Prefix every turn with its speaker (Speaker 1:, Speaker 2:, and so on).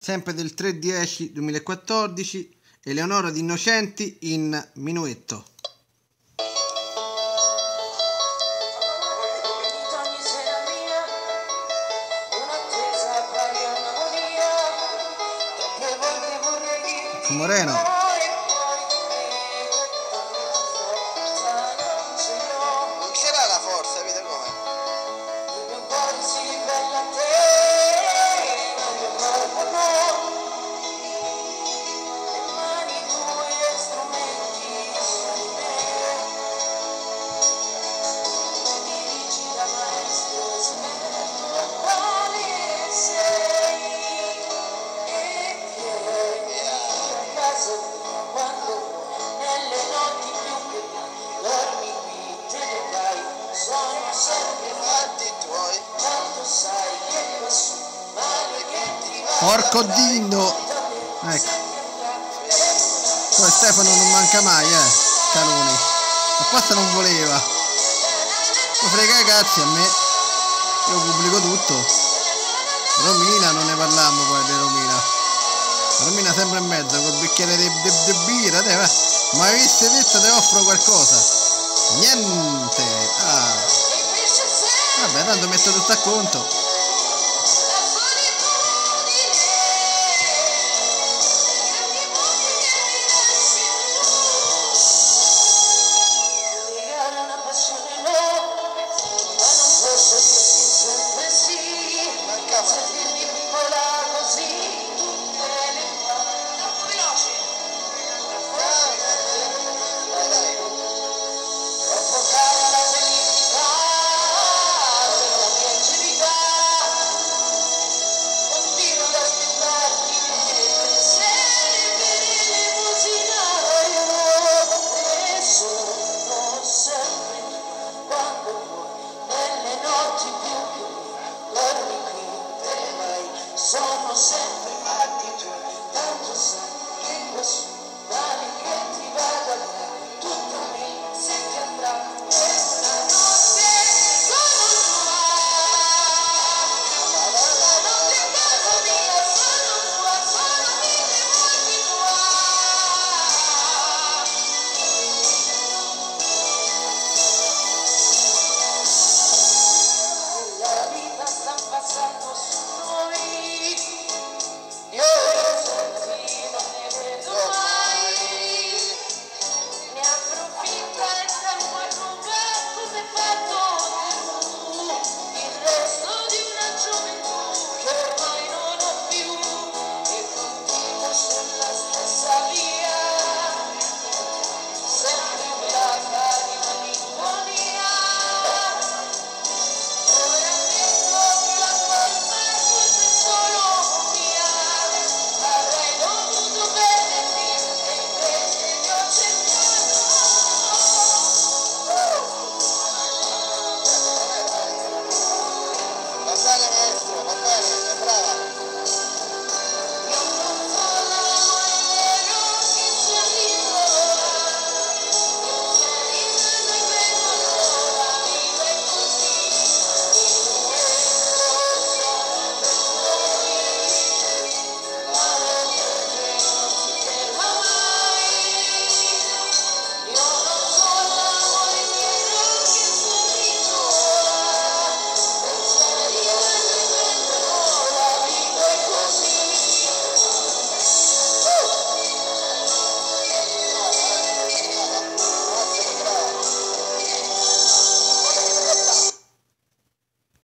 Speaker 1: sempre del 3/10/2014, Eleonora di Innocenti in Minuetto. Moreno. Porco Dindo! Ecco. Poi Stefano non manca mai, Caloni. Ma questo non voleva. Mi frega i cazzi a me. Io pubblico tutto. Romina, non ne parliamo poi di Romina. Romina sempre in mezzo col bicchiere di birra, te, va. Ma avessi detto ti offro qualcosa. Niente. Vabbè, tanto metto tutto a conto.
Speaker 2: Sono sempre fatti tuoi, tanto sai che questo vale.